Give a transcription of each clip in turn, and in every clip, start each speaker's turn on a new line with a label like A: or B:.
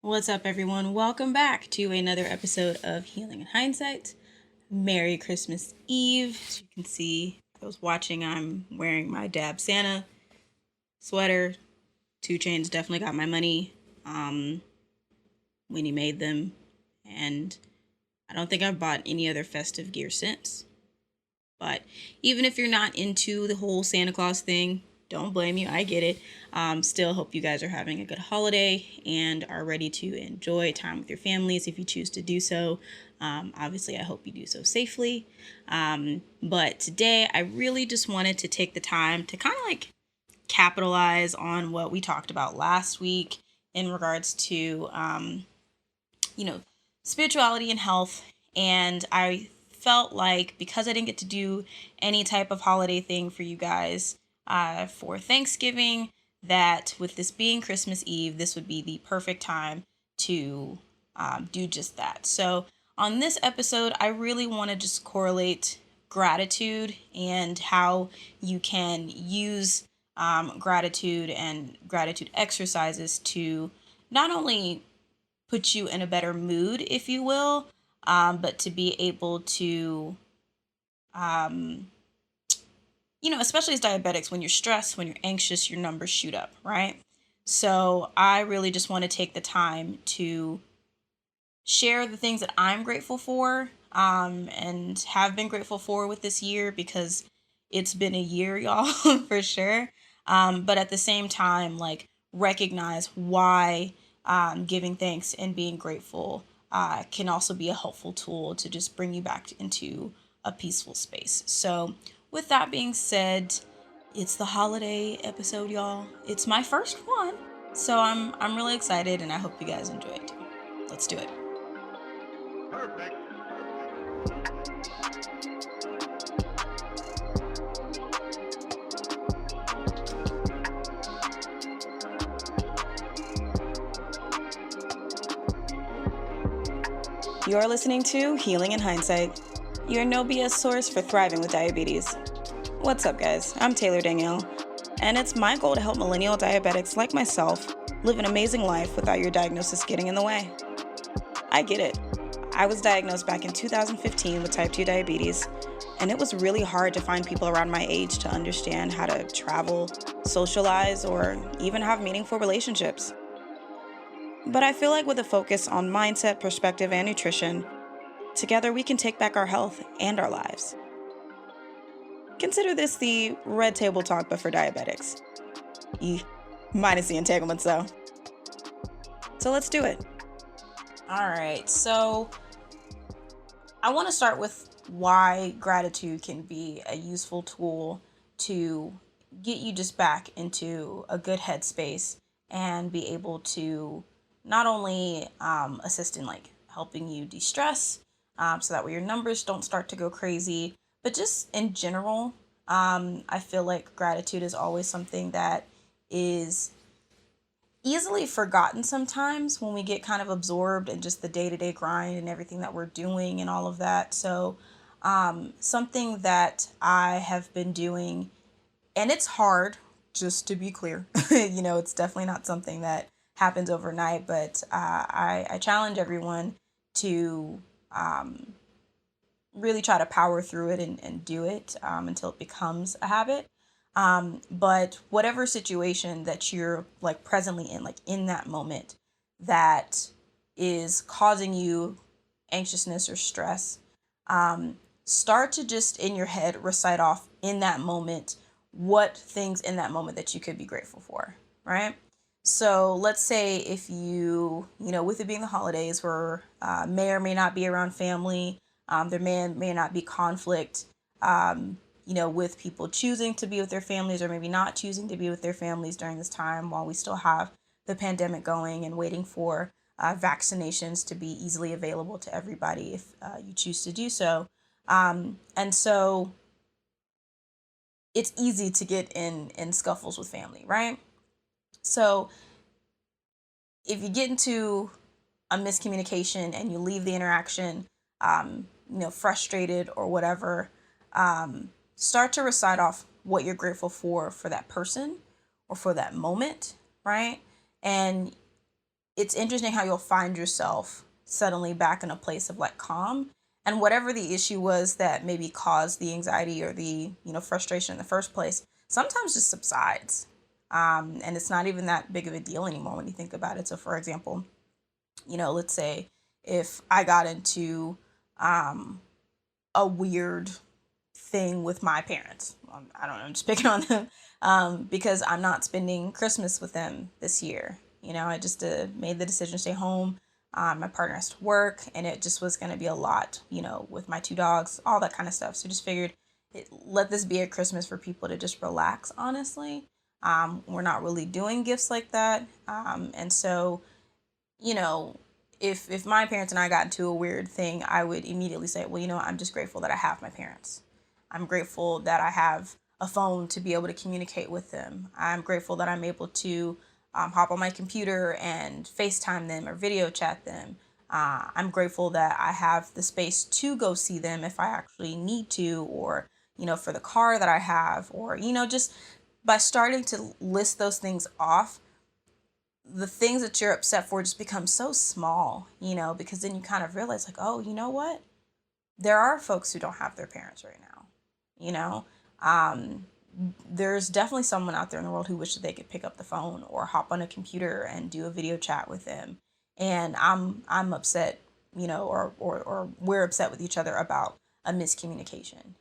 A: What's up, everyone? Welcome back to another episode of Healing in Hindsight. Merry Christmas Eve. As you can see, I was watching, I'm wearing my Dab Santa sweater. 2 Chainz definitely got my money when he made them. And I don't think I've bought any other festive gear since. But even if you're not into the whole Santa Claus thing, don't blame you. I get it. Still hope you guys are having a good holiday and are ready to enjoy time with your families if you choose to do so. Obviously, I hope you do so safely. But today, I really just wanted to take the time to kind of like capitalize on what we talked about last week in regards to, spirituality and health. And I felt like because I didn't get to do any type of holiday thing for you guys for Thanksgiving, that with this being Christmas Eve, this would be the perfect time to do just that. So, on this episode, I really want to just correlate gratitude and how you can use gratitude and gratitude exercises to not only put you in a better mood, if you will, but to be able to, um, especially as diabetics, when you're stressed, when you're anxious, your numbers shoot up, right? So I really just want to take the time to share the things that I'm grateful for and have been grateful for with this year because it's been a year, y'all, for sure. But at the same time, like, recognize why giving thanks and being grateful can also be a helpful tool to just bring you back into a peaceful space. So, with that being said, it's the holiday episode, y'all. It's my first one, so I'm really excited, and I hope you guys enjoy it too. Let's do it.
B: Perfect.
A: You're listening to Healing in Hindsight, your no BS source for thriving with diabetes. What's up, guys? I'm Taylor Danielle, and it's my goal to help millennial diabetics like myself live an amazing life without your diagnosis getting in the way. I get it. I was diagnosed back in 2015 with type 2 diabetes, and it was really hard to find people around my age to understand how to travel, socialize, or even have meaningful relationships. But I feel like with a focus on mindset, perspective, and nutrition, together we can take back our health and our lives. Consider this the red table talk, but for diabetics. Minus the entanglements, though. So let's do it. All right, so I want to start with why gratitude can be a useful tool to get you just back into a good headspace and be able to not only assist in like helping you de-stress so that way your numbers don't start to go crazy, but just in general, I feel like gratitude is always something that is easily forgotten sometimes when we get kind of absorbed in just the day-to-day grind and everything that we're doing and all of that. So something that I have been doing, and it's hard, just to be clear, it's definitely not something that happens overnight, but I challenge everyone to really try to power through it and do it until it becomes a habit. But whatever situation that you're like presently in, like in that moment that is causing you anxiousness or stress, start to just in your head recite off in that moment what things in that moment that you could be grateful for, right? So let's say if with it being the holidays, where may or may not be around family, there may and may not be conflict, with people choosing to be with their families or maybe not choosing to be with their families during this time while we still have the pandemic going and waiting for vaccinations to be easily available to everybody if you choose to do so. And so it's easy to get in scuffles with family, right? So if you get into a miscommunication and you leave the interaction, frustrated or whatever, start to recite off what you're grateful for that person or for that moment, right? And it's interesting how you'll find yourself suddenly back in a place of like calm, and whatever the issue was that maybe caused the anxiety or the, frustration in the first place, sometimes just subsides. And it's not even that big of a deal anymore when you think about it. So for example, let's say if I got into a weird thing with my parents. I don't know, I'm just picking on them, because I'm not spending Christmas with them this year. I just made the decision to stay home. My partner has to work, and it just was going to be a lot, with my two dogs, all that kind of stuff. So just figured, let this be a Christmas for people to just relax, honestly. We're not really doing gifts like that. And so, you know, if my parents and I got into a weird thing, I would immediately say, well, I'm just grateful that I have my parents. I'm grateful that I have a phone to be able to communicate with them. I'm grateful that I'm able to hop on my computer and FaceTime them or video chat them. I'm grateful that I have the space to go see them if I actually need to, or, for the car that I have, or, just by starting to list those things off, the things that you're upset for just become so small, because then you kind of realize like, oh, you know what? There are folks who don't have their parents right now, you know? There's definitely someone out there in the world who wishes they could pick up the phone or hop on a computer and do a video chat with them. And I'm upset, or we're upset with each other about a miscommunication,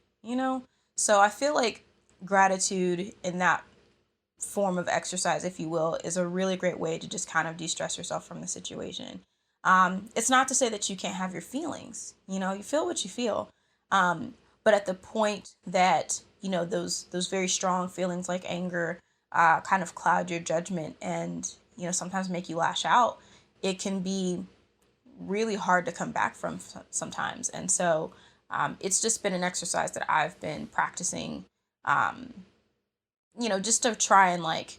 A: So I feel like gratitude in that form of exercise, if you will, is a really great way to just kind of de-stress yourself from the situation. It's not to say that you can't have your feelings, you feel what you feel. But at the point that, those very strong feelings like anger kind of cloud your judgment and, sometimes make you lash out, it can be really hard to come back from sometimes. And so it's just been an exercise that I've been practicing, just to try and like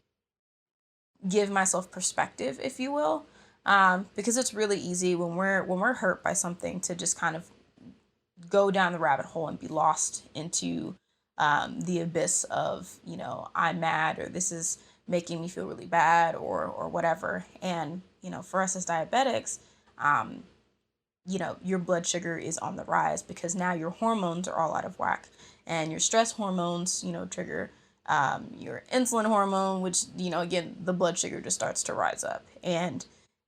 A: give myself perspective, if you will. Because it's really easy when we're hurt by something to just kind of go down the rabbit hole and be lost into the abyss of, I'm mad, or this is making me feel really bad, or whatever. And, for us as diabetics, your blood sugar is on the rise because now your hormones are all out of whack, and your stress hormones, trigger your insulin hormone, which, again, the blood sugar just starts to rise up. And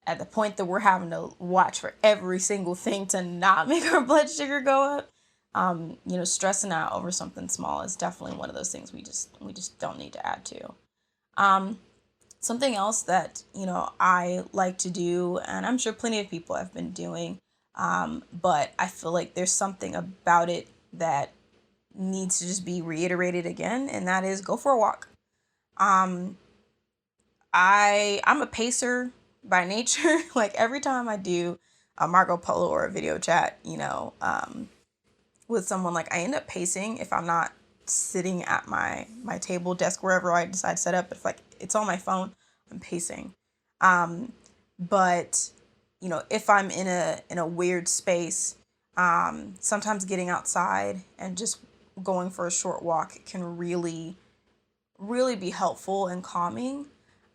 A: at the point that we're having to watch for every single thing to not make our blood sugar go up, stressing out over something small is definitely one of those things we just don't need to add to. Something else that, I like to do, and I'm sure plenty of people have been doing, but I feel like there's something about it that needs to just be reiterated again, and that is go for a walk. I'm a pacer by nature. Like every time I do a Marco Polo or a video chat, with someone, like I end up pacing if I'm not sitting at my table, desk, wherever I decide to set up. If like it's on my phone, I'm pacing. But if I'm in a weird space, sometimes getting outside and just going for a short walk can really, really be helpful and calming.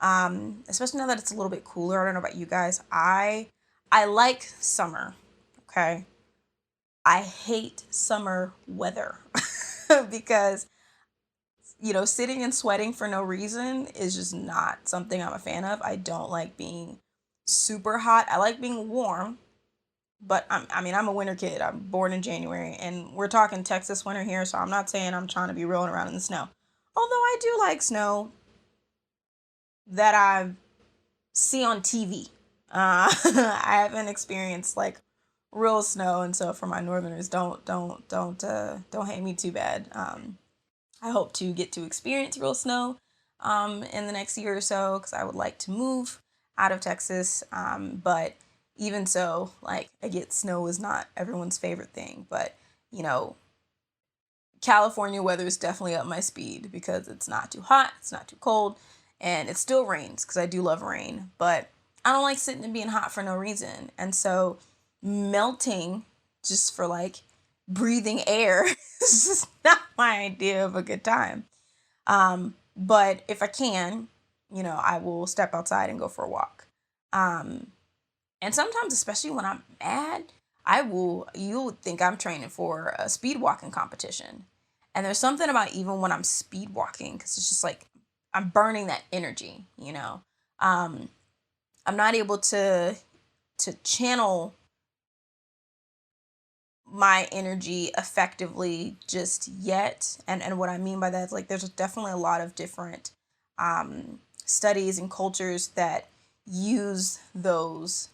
A: Especially now that it's a little bit cooler. I don't know about you guys. I like summer. Okay. I hate summer weather because, sitting and sweating for no reason is just not something I'm a fan of. I don't like being super hot. I like being warm, but I'm a winter kid. I'm born in January, and we're talking Texas winter here, so I'm not saying I'm trying to be rolling around in the snow. Although I do like snow that I see on TV. I haven't experienced like real snow, and so for my northerners, don't hate me too bad. I hope to get to experience real snow in the next year or so, because I would like to move out of Texas. But even so, like, I get snow is not everyone's favorite thing, but California weather is definitely up my speed because it's not too hot, it's not too cold, and it still rains because I do love rain, but I don't like sitting and being hot for no reason. And so melting just for like breathing air is just not my idea of a good time. But if I can, I will step outside and go for a walk. Um, and sometimes, especially when I'm mad, you'll think I'm training for a speed walking competition. And there's something about even when I'm speed walking, because it's just like I'm burning that energy. Um, I'm not able to channel my energy effectively just yet. And what I mean by that is like there's definitely a lot of different studies and cultures that use those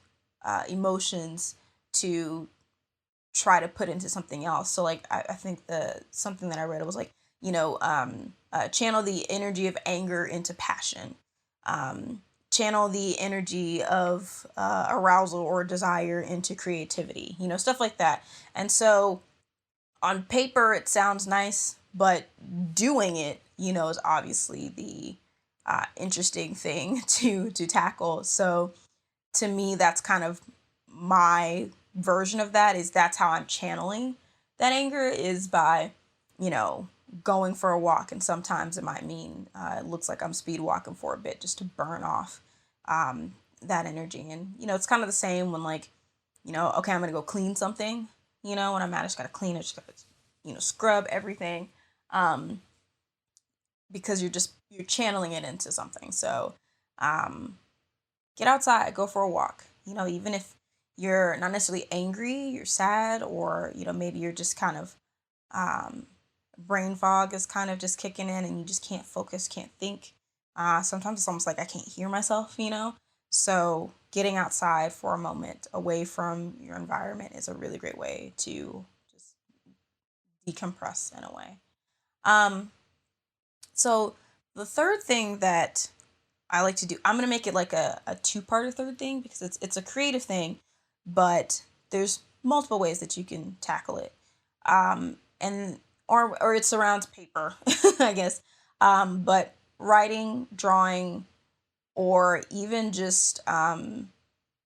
A: emotions to try to put into something else. So like I think the something that I read, it was like, channel the energy of anger into passion. Channel the energy of arousal or desire into creativity, stuff like that. And so on paper it sounds nice, but doing it, is obviously the interesting thing to tackle. So to me, that's kind of my version of that. Is that's how I'm channeling that anger, is by, you know, going for a walk. And sometimes it might mean it looks like I'm speed walking for a bit just to burn off that energy. And, it's kind of the same when, like, okay, I'm going to go clean something, when I'm mad, I just got to clean it, just got to, scrub everything. Um, because you're channeling it into something. So, um, get outside, go for a walk. Even if you're not necessarily angry, you're sad, or maybe you're just kind of brain fog is kind of just kicking in, and you just can't focus, can't think. Sometimes it's almost like I can't hear myself. So getting outside for a moment away from your environment is a really great way to just decompress in a way. Um, so the third thing that I like to do. I'm gonna make it like a two-parter third thing, because it's a creative thing, but there's multiple ways that you can tackle it. And or it surrounds paper, I guess. But writing, drawing, or even just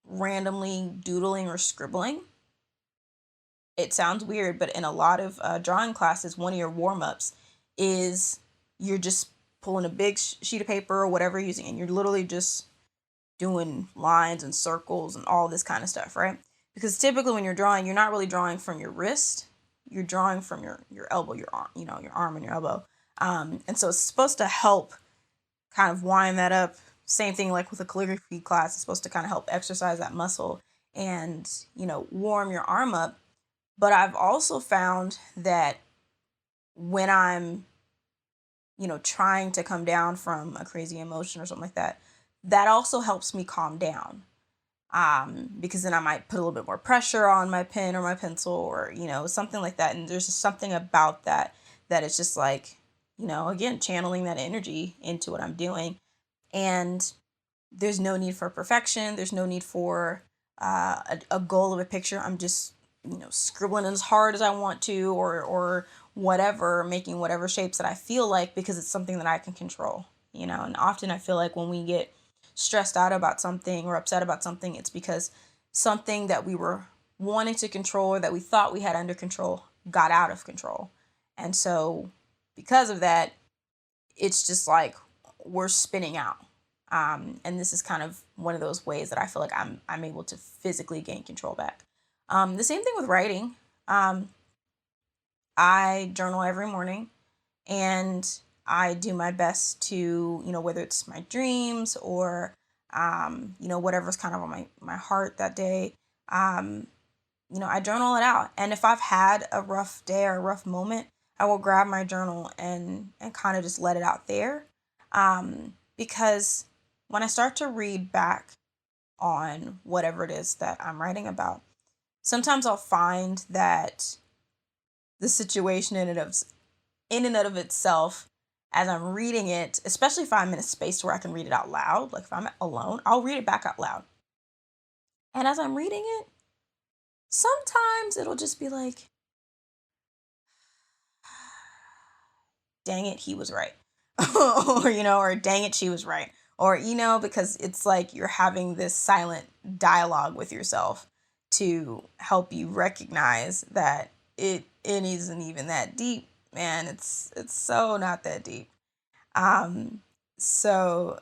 A: randomly doodling or scribbling. It sounds weird, but in a lot of drawing classes, one of your warm-ups is you're just pulling a big sheet of paper or whatever you're using, and you're literally just doing lines and circles and all this kind of stuff, right? Because typically when you're drawing, you're not really drawing from your wrist. You're drawing from your elbow, your arm, your arm and your elbow. And so it's supposed to help kind of wind that up. Same thing like with a calligraphy class. It's supposed to kind of help exercise that muscle and, warm your arm up. But I've also found that when I'm, trying to come down from a crazy emotion or something like that, that also helps me calm down. Because then I might put a little bit more pressure on my pen or my pencil, or, something like that. And there's just something about that it's just like, again, channeling that energy into what I'm doing. And there's no need for perfection. There's no need for a goal of a picture. I'm just, scribbling as hard as I want to, or whatever, making whatever shapes that I feel like, because it's something that I can control. And often I feel like when we get stressed out about something or upset about something, it's because something that we were wanting to control, or that we thought we had under control, got out of control. And so because of that, it's just like we're spinning out. And this is kind of one of those ways that I feel like I'm able to physically gain control back. The same thing with writing. I journal every morning, and I do my best to, whether it's my dreams or, whatever's kind of on my heart that day, I journal it out. And if I've had a rough day or a rough moment, I will grab my journal and kind of just let it out there. Because when I start to read back on whatever it is that I'm writing about, sometimes I'll find that the situation in and of itself, as I'm reading it, especially if I'm in a space where I can read it out loud, like if I'm alone, I'll read it back out loud. And as I'm reading it, sometimes it'll just be like, dang it, he was right. or dang it, she was right. Or, because it's like you're having this silent dialogue with yourself to help you recognize that it isn't even that deep, man. It's so not that deep. Um, so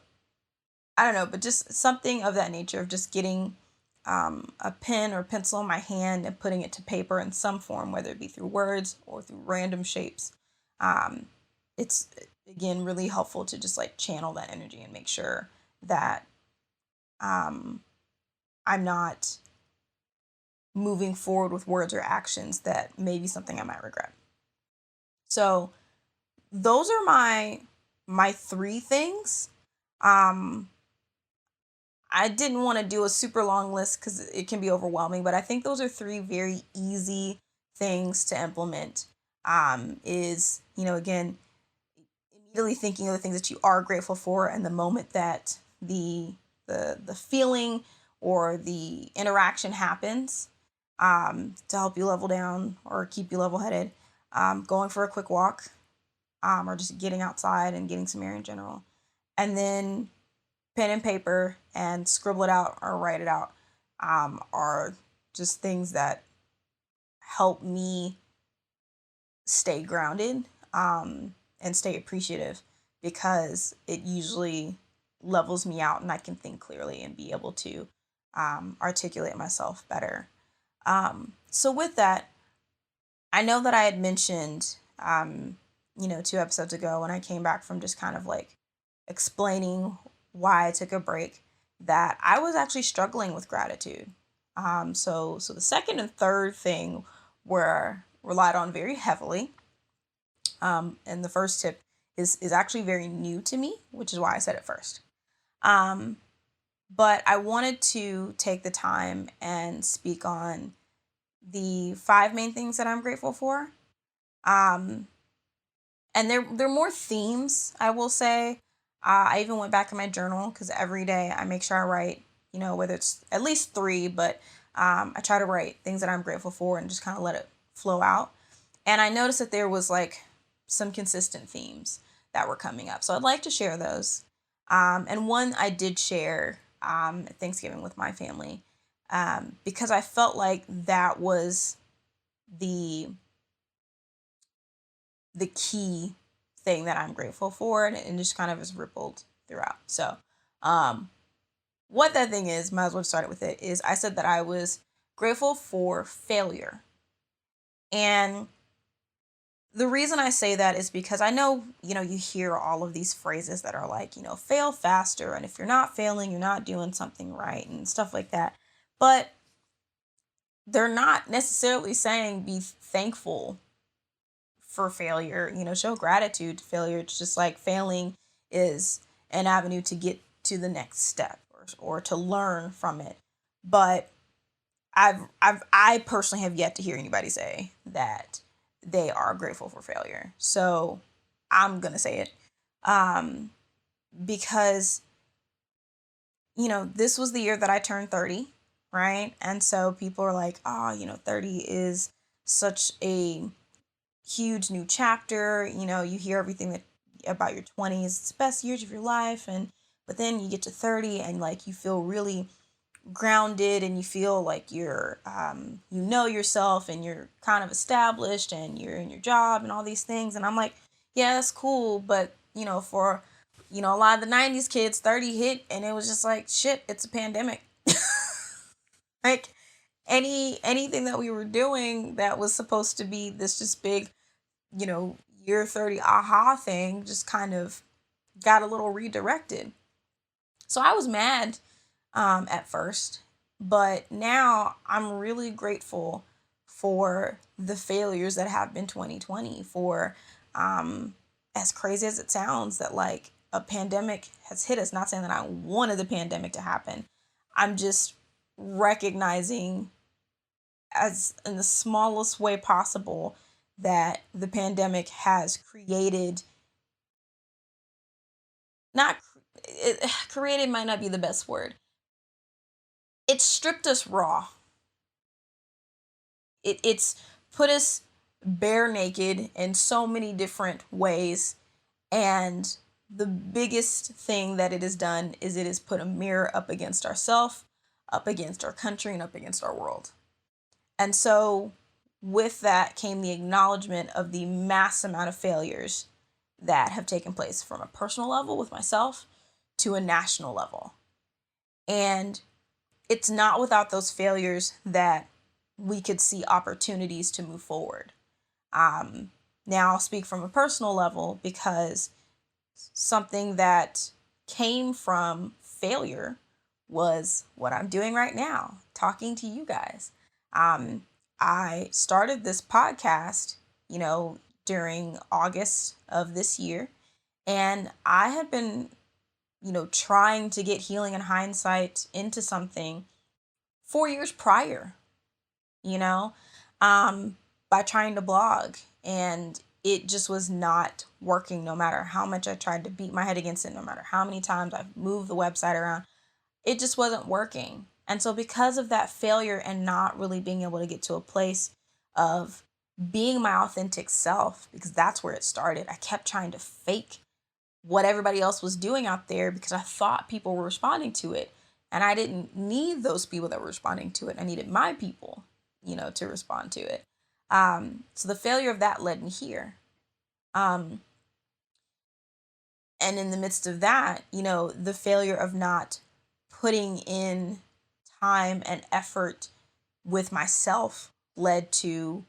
A: I don't know, but just something of that nature of just getting a pen or pencil in my hand and putting it to paper in some form, whether it be through words or through random shapes. Um, it's again really helpful to just like channel that energy and make sure that um, I'm not moving forward with words or actions that may be something I might regret. So those are my three things. Um, I didn't want to do a super long list because it can be overwhelming, but I think those are three very easy things to implement. Is, again, immediately thinking of the things that you are grateful for, and the moment that the feeling or the interaction happens, to help you level down or keep you level headed, going for a quick walk, or just getting outside and getting some air in general, and then pen and paper and scribble it out or write it out, are just things that help me stay grounded, and stay appreciative, because it usually levels me out and I can think clearly and be able to articulate myself better. So, with that, I know that I had mentioned, 2 episodes ago when I came back from just kind of like explaining why I took a break, that I was actually struggling with gratitude. So the second and third thing were relied on very heavily. And the first tip is actually very new to me, which is why I said it first. Um, but I wanted to take the time and speak on the 5 main things that I'm grateful for. Um, and they're more themes, I will say. I even went back in my journal because every day I make sure I write, whether it's at least three, but I try to write things that I'm grateful for and just kind of let it flow out. And I noticed that there was like some consistent themes that were coming up. So I'd like to share those. And one I did share at Thanksgiving with my family, because I felt like that was the the key thing that I'm grateful for, and just kind of is rippled throughout. So, what that thing is, might as well start with it, is I said that I was grateful for failure. And the reason I say that is because I know, you hear all of these phrases that are like, fail faster. And if you're not failing, you're not doing something right and stuff like that. But they're not necessarily saying be thankful for failure, show gratitude to failure. It's just like failing is an avenue to get to the next step, or to learn from it. But I personally have yet to hear anybody say that they are grateful for failure. So I'm going to say it, because, this was the year that I turned 30, right? And so people are like, oh, 30 is such a huge new chapter. You hear everything that about your 20s, it's the best years of your life, and but then you get to 30 and like you feel really grounded, and you feel like you're you know yourself, and you're kind of established, and you're in your job and all these things. And I'm like, yeah, that's cool, but for a lot of the 90s kids, 30 hit and it was just like, shit, it's a pandemic. Like anything that we were doing that was supposed to be this just big, you know, year 30 aha thing just kind of got a little redirected. So I was mad, at first, but now I'm really grateful for the failures that have been 2020, for, as crazy as it sounds, that like a pandemic has hit us. Not saying that I wanted the pandemic to happen. I'm just recognizing, as in the smallest way possible, that the pandemic has created, not created might not be the best word. It stripped us raw. It's put us bare naked in so many different ways. And the biggest thing that it has done is it has put a mirror up against ourselves, up against our country, and up against our world. And so with that came the acknowledgement of the mass amount of failures that have taken place from a personal level with myself, to a national level. And it's not without those failures that we could see opportunities to move forward. Now, I'll speak from a personal level because something that came from failure was what I'm doing right now, talking to you guys. I started this podcast, during August of this year, and I had been, trying to get Healing in Hindsight into something 4 years prior, you know, by trying to blog. And it just was not working no matter how much I tried to beat my head against it, no matter how many times I've moved the website around. It just wasn't working. And so, because of that failure and not really being able to get to a place of being my authentic self, because that's where it started, I kept trying to fake what everybody else was doing out there because I thought people were responding to it. And I didn't need those people that were responding to it. I needed my people, to respond to it. So the failure of that led me here. And in the midst of that, the failure of not putting in time and effort with myself led to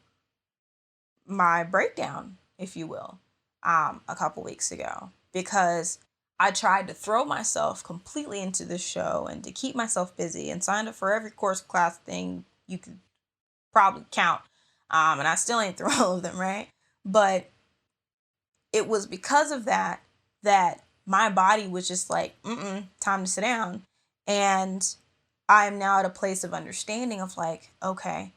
A: my breakdown, if you will, a couple weeks ago, because I tried to throw myself completely into this show and to keep myself busy and signed up for every course class thing you could probably count. And I still ain't through all of them, right? But it was because of that my body was just like, time to sit down. And I'm now at a place of understanding of like, okay,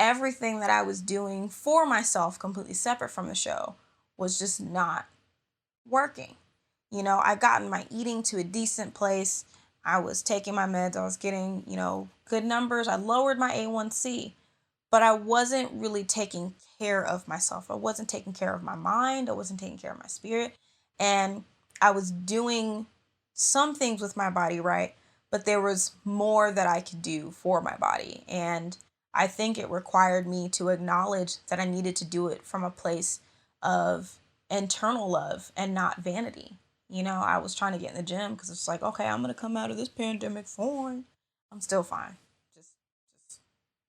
A: everything that I was doing for myself, completely separate from the show, was just not working. I've gotten my eating to a decent place. I was taking my meds. I was getting, good numbers. I lowered my A1C, but I wasn't really taking care of myself. I wasn't taking care of my mind. I wasn't taking care of my spirit. And I was doing some things with my body right, but there was more that I could do for my body. And I think it required me to acknowledge that I needed to do it from a place of internal love and not vanity. I was trying to get in the gym because it's like, okay, I'm going to come out of this pandemic fine. I'm still fine. Just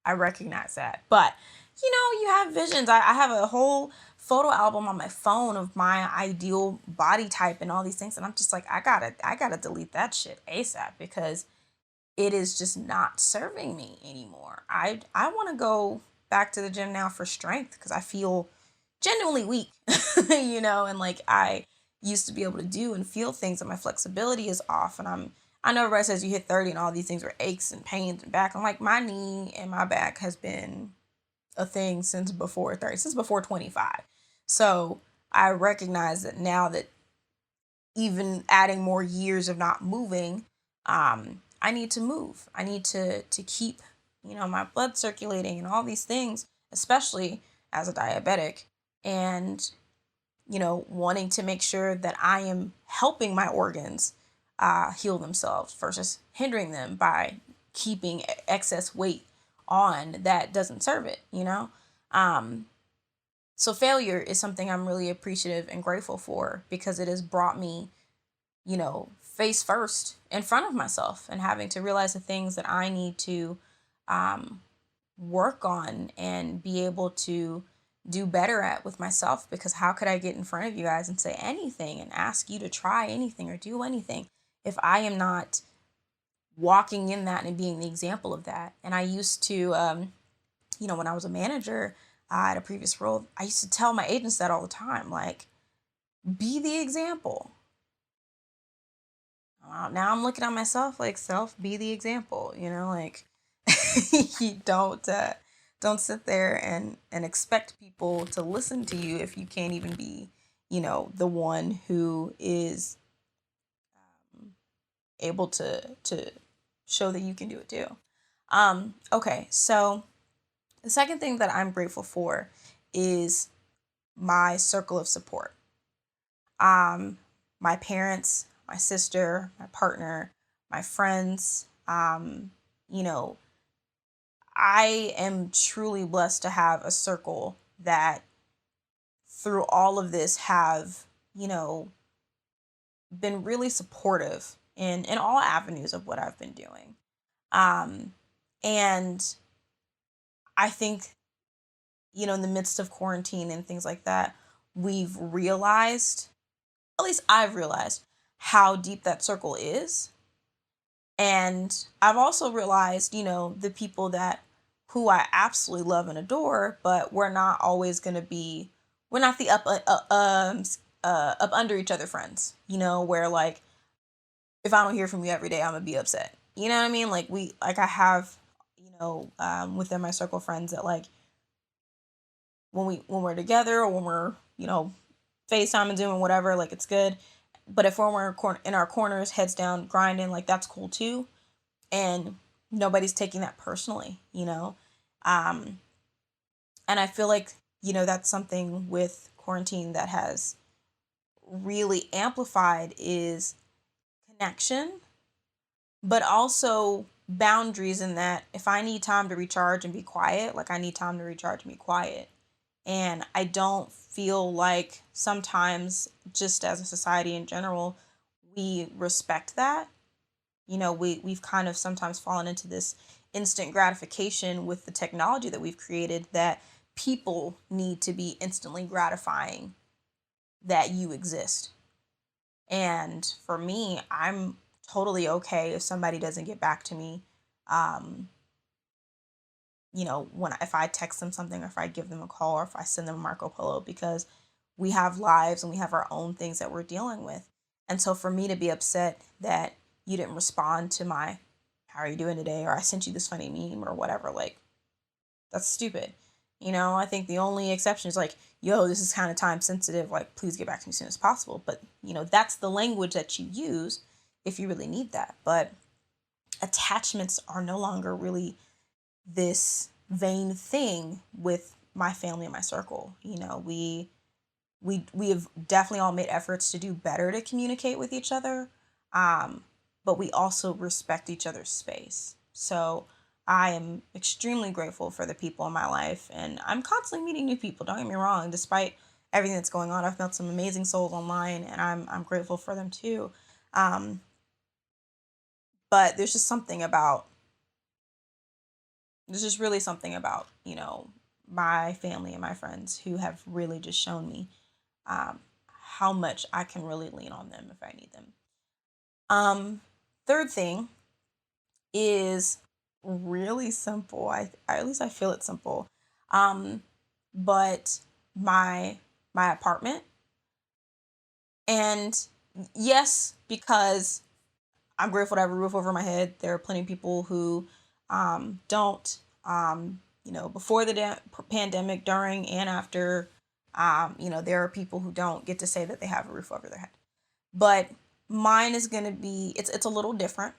A: I recognize that. But, you have visions. I have a whole photo album on my phone of my ideal body type and all these things. And I'm just like, I gotta delete that shit ASAP because it is just not serving me anymore. I want to go back to the gym now for strength because I feel genuinely weak, and like I used to be able to do and feel things, and my flexibility is off. And I know everybody says you hit 30 and all these things are aches and pains and back. I'm like, my knee and my back has been a thing since before 30, since before 25. So I recognize that now that even adding more years of not moving, I need to move. I need to keep, my blood circulating and all these things, especially as a diabetic, and, wanting to make sure that I am helping my organs heal themselves versus hindering them by keeping excess weight on that doesn't serve it, So failure is something I'm really appreciative and grateful for because it has brought me, face first in front of myself and having to realize the things that I need to work on and be able to do better at with myself. Because how could I get in front of you guys and say anything and ask you to try anything or do anything if I am not walking in that and being the example of that? And I used to, when I was a manager at a previous role, I used to tell my agents that all the time, like, be the example. Now I'm looking at myself like, self, be the example, like you don't sit there and expect people to listen to you if you can't even be, the one who is able to show that you can do it too. Okay, so the second thing that I'm grateful for is my circle of support. My parents, my sister, my partner, my friends. I am truly blessed to have a circle that through all of this have, been really supportive in all avenues of what I've been doing. Um, and I think, in the midst of quarantine and things like that, we've realized, at least I've realized, how deep that circle is. And I've also realized, the people that who I absolutely love and adore, but we're not the up under each other friends, where like if I don't hear from you every day, I'm gonna be upset. You know what I mean? Like I have, within my circle of friends that like when we're together or when we're, FaceTime and doing whatever, like it's good. But if we're in our corners, heads down, grinding, like that's cool too. And nobody's taking that personally, Um, and I feel like, that's something with quarantine that has really amplified is connection, but also boundaries in that if I need time to recharge and be quiet, like I need time to recharge and be quiet. And I don't feel like sometimes, just as a society in general, we respect that. We've kind of sometimes fallen into this instant gratification with the technology that we've created, that people need to be instantly gratifying that you exist. And for me, I'm totally okay if somebody doesn't get back to me. Um, when if I text them something, or if I give them a call, or if I send them a Marco Polo, because we have lives and we have our own things that we're dealing with. And so for me to be upset that you didn't respond to my "how are you doing today?" or "I sent you this funny meme" or whatever, like that's stupid. I think the only exception is like, "Yo, this is kind of time sensitive, like please get back to me as soon as possible." But that's the language that you use if you really need that. But attachments are no longer really this vain thing with my family and my circle. We have definitely all made efforts to do better to communicate with each other, but we also respect each other's space. So I am extremely grateful for the people in my life, and I'm constantly meeting new people. Don't get me wrong, despite everything that's going on, I've met some amazing souls online, and I'm grateful for them too. Um, but there's just really something about my family and my friends who have really just shown me um, how much I can really lean on them if I need them. Third thing is really simple. At least I feel it's simple. Um, but my apartment, and yes, because I'm grateful to have a roof over my head. There are plenty of people who don't. Before the pandemic, during, and after, there are people who don't get to say that they have a roof over their head. But mine is going to be, it's a little different.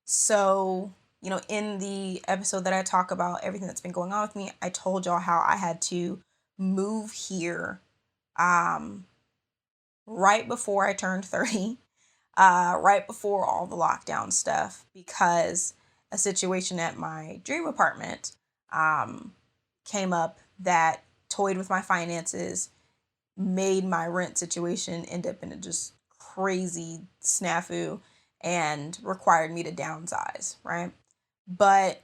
A: So, in the episode that I talk about everything that's been going on with me, I told y'all how I had to move here um, right before I turned 30, right before all the lockdown stuff, because a situation at my dream apartment came up that toyed with my finances, made my rent situation end up in a just crazy snafu, and required me to downsize, right? But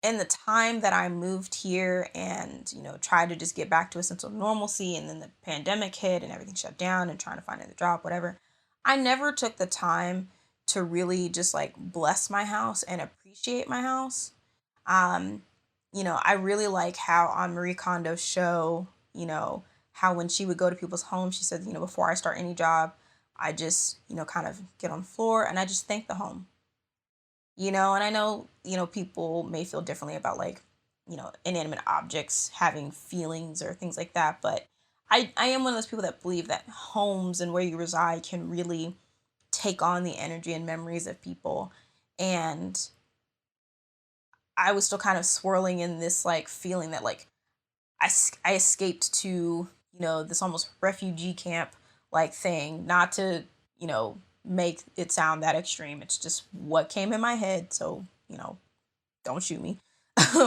A: in the time that I moved here and, tried to just get back to a sense of normalcy, and then the pandemic hit and everything shut down and trying to find another job, whatever, I never took the time to really just like bless my house and appreciate my house. Um, I really like how on Marie Kondo's show, how when she would go to people's homes, she said, before I start any job, I just, kind of get on the floor and I just thank the home. And I know, people may feel differently about like, inanimate objects having feelings or things like that. But I am one of those people that believe that homes and where you reside can really take on the energy and memories of people. And I was still kind of swirling in this like feeling that like I escaped to, this almost refugee camp like thing, not to, make it sound that extreme. It's just what came in my head. So, don't shoot me.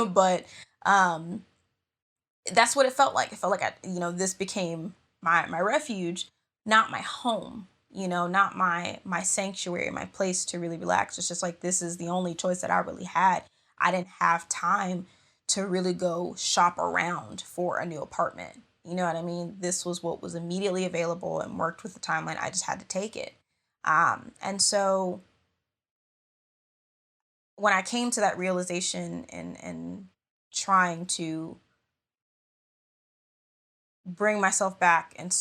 A: But um, that's what it felt like. It felt like this became my refuge, not my home, not my sanctuary, my place to really relax. It's just like this is the only choice that I really had. I didn't have time to really go shop around for a new apartment. You know what I mean? This was what was immediately available and worked with the timeline. I just had to take it. And so when I came to that realization and trying to bring myself back and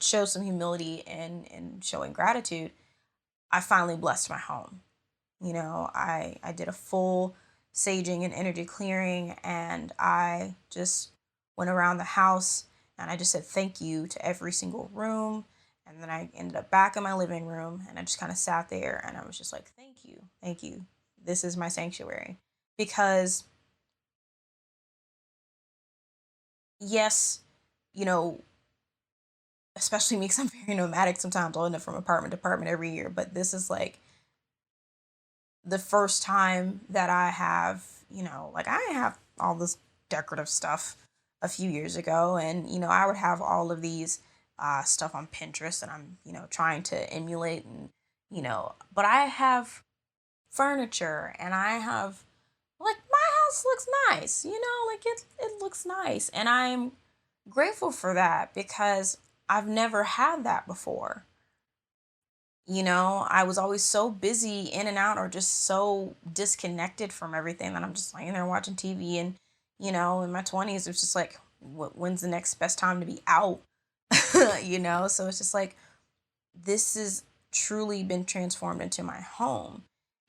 A: show some humility and showing gratitude, I finally blessed my home. I did a full saging and energy clearing, and I just went around the house and I just said thank you to every single room. And then I ended up back in my living room and I just kind of sat there and I was just like, thank you, thank you. This is my sanctuary. Because yes, you know, especially me because I'm very nomadic sometimes, I'll end up from apartment to apartment every year. But this is like the first time that I have, like I have all this decorative stuff a few years ago, and I would have all of these stuff on Pinterest, and I'm trying to emulate, and but I have furniture, and I have like my house looks nice, like it looks nice, and I'm grateful for that because I've never had that before. I was always so busy in and out or just so disconnected from everything that I'm just laying there watching TV. And, in my 20s, it's just like, when's the next best time to be out? So it's just like, this has truly been transformed into my home.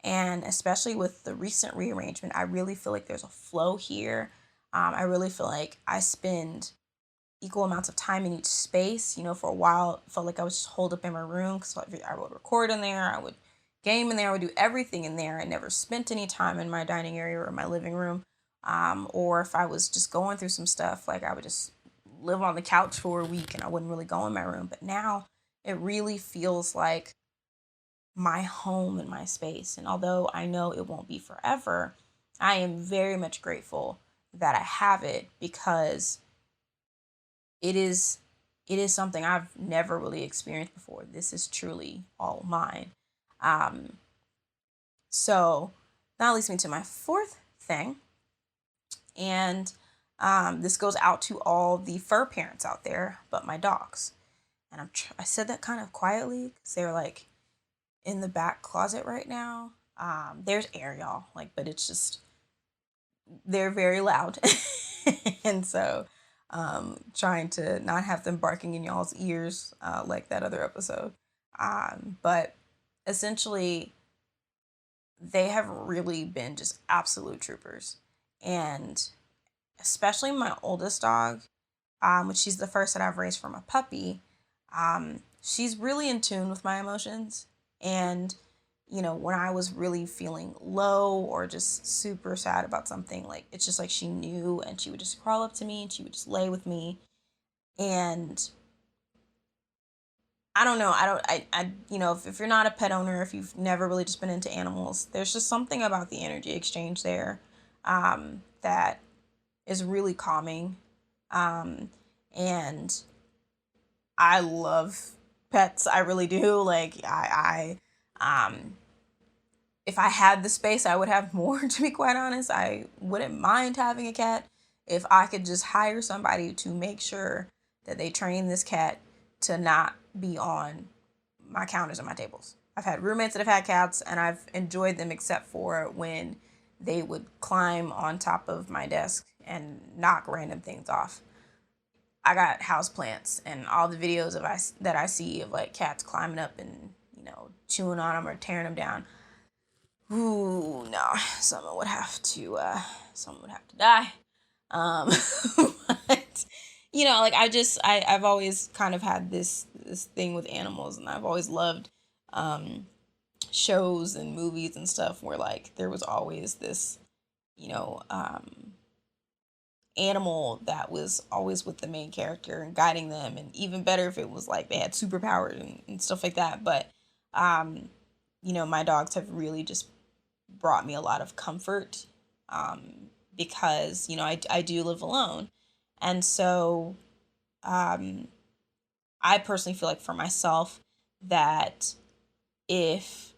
A: And especially with the recent rearrangement, I really feel like there's a flow here. I really feel like I spend equal amounts of time in each space. For a while, it felt like I was just holed up in my room because I would record in there, I would game in there, I would do everything in there. I never spent any time in my dining area or my living room. Or if I was just going through some stuff, like I would just live on the couch for a week and I wouldn't really go in my room. But now it really feels like my home and my space. And although I know it won't be forever, I am very much grateful that I have it because it is something I've never really experienced before. This is truly all mine. Um, so that leads me to my fourth thing, and this goes out to all the fur parents out there, but my dogs. And I said that kind of quietly because they're like in the back closet right now. There's air, y'all, but it's just they're very loud, and so trying to not have them barking in y'all's ears like that other episode. But essentially, they have really been just absolute troopers. And especially my oldest dog, which she's the first that I've raised from a puppy, she's really in tune with my emotions. And when I was really feeling low or just super sad about something, like it's just like she knew and she would just crawl up to me and she would just lay with me. And I don't know, if you're not a pet owner, if you've never really just been into animals, there's just something about the energy exchange there that is really calming. And I love pets. I really do. Like if I had the space, I would have more, to be quite honest. I wouldn't mind having a cat if I could just hire somebody to make sure that they train this cat to not be on my counters and my tables. I've had roommates that have had cats and I've enjoyed them except for when they would climb on top of my desk and knock random things off. I got house plants and all the videos that I see of like cats climbing up and chewing on them or tearing them down. Ooh, no, someone would have to die. Um, but I've always kind of had this thing with animals, and I've always loved shows and movies and stuff where like there was always this you know um animal that was always with the main character and guiding them, and even better if it was like they had superpowers and stuff like that. But um my dogs have really just brought me a lot of comfort, because I do live alone, and so um I personally feel like for myself that if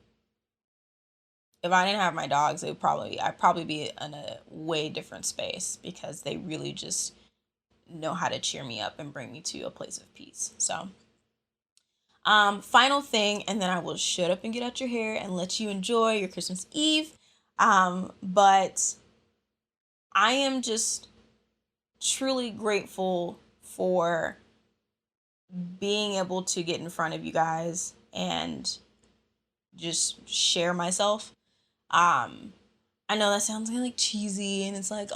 A: I didn't have my dogs, I'd probably be in a way different space, because they really just know how to cheer me up and bring me to a place of peace. So, final thing, and then I will shut up and get out your hair and let you enjoy your Christmas Eve. But I am just truly grateful for being able to get in front of you guys and just share myself. I know that sounds kind of like cheesy, and it's like,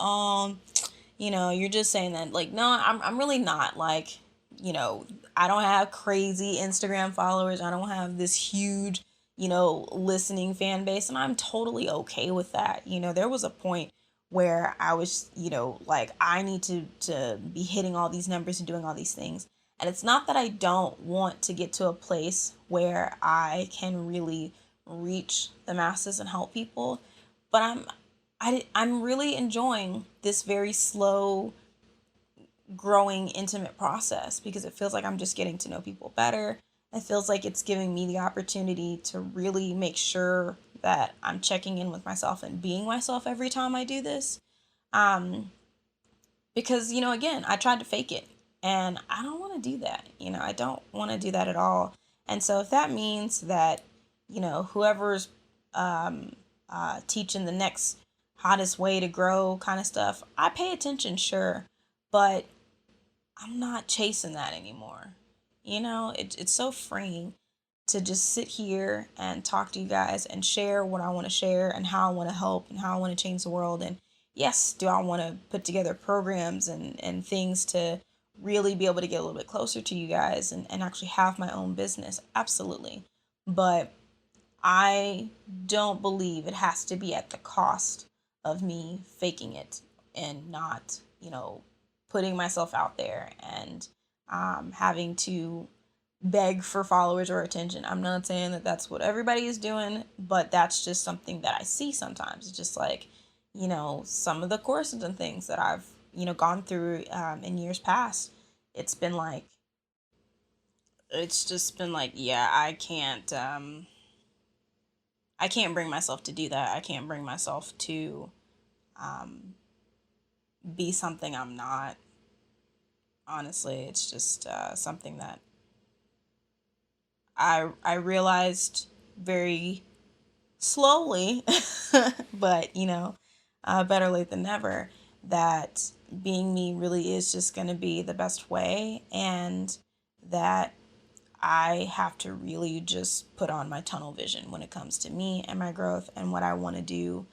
A: you're just saying that. Like, no, I'm really not. Like, I don't have crazy Instagram followers. I don't have this huge, listening fan base, and I'm totally okay with that. There was a point where I was, like, I need to be hitting all these numbers and doing all these things. And it's not that I don't want to get to a place where I can really reach the masses and help people, but I'm really enjoying this very slow growing intimate process, because it feels like I'm just getting to know people better. It feels like it's giving me the opportunity to really make sure that I'm checking in with myself and being myself every time I do this. Because, again, I tried to fake it, and I don't want to do that. I don't want to do that at all. And so if that means that, whoever's teaching the next hottest way to grow kind of stuff, I pay attention, sure, but I'm not chasing that anymore. It's so freeing to just sit here and talk to you guys and share what I want to share and how I want to help and how I want to change the world. And yes, do I want to put together programs and things to really be able to get a little bit closer to you guys and actually have my own business? Absolutely. But I don't believe it has to be at the cost of me faking it and not, putting myself out there and having to beg for followers or attention. I'm not saying that that's what everybody is doing, but that's just something that I see sometimes. It's just like, some of the courses and things that I've, gone through in years past. It's just been like, yeah, I can't bring myself to do that. I can't bring myself to be something I'm not. Honestly, it's just something that I realized very slowly, but better late than never, that being me really is just going to be the best way, and that I have to really just put on my tunnel vision when it comes to me and my growth and what I want to do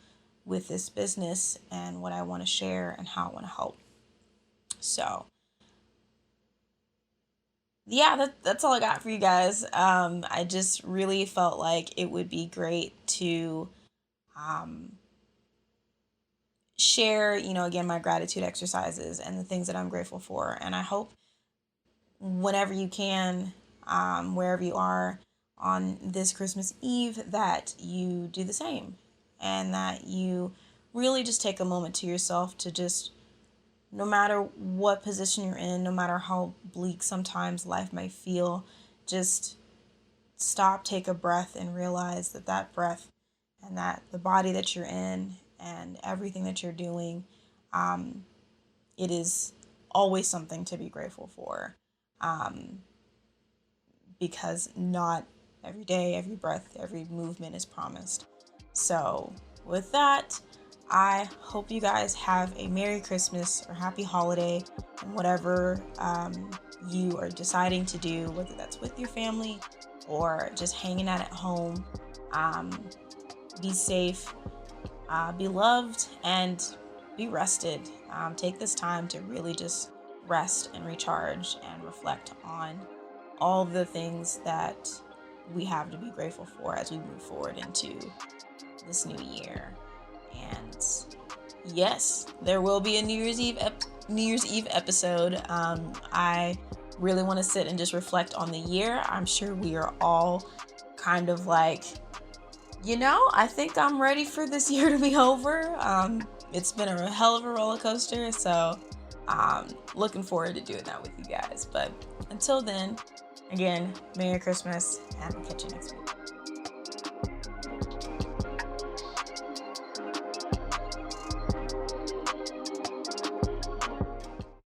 A: with this business and what I want to share and how I want to help. So, yeah, that's all I got for you guys. I just really felt like it would be great to um, share, again, my gratitude exercises and the things that I'm grateful for. And I hope whenever you can, wherever you are on this Christmas Eve, that you do the same, and that you really just take a moment to yourself to just, no matter what position you're in, no matter how bleak sometimes life might feel, just stop, take a breath, and realize that breath and that the body that you're in and everything that you're doing, it is always something to be grateful for. Because not every day, every breath, every movement is promised. So with that, I hope you guys have a Merry Christmas or Happy Holiday, and whatever you are deciding to do, whether that's with your family or just hanging out at home. Be safe, be loved, and be rested. Take this time to really just rest and recharge and reflect on all the things that we have to be grateful for as we move forward into this new year. And yes, there will be a New Year's Eve episode. I really want to sit and just reflect on the year. I'm sure we are all kind of like, I think I'm ready for this year to be over. It's been a hell of a roller coaster, so looking forward to doing that with you guys. But until then, Again, Merry Christmas, and I'll catch you next week.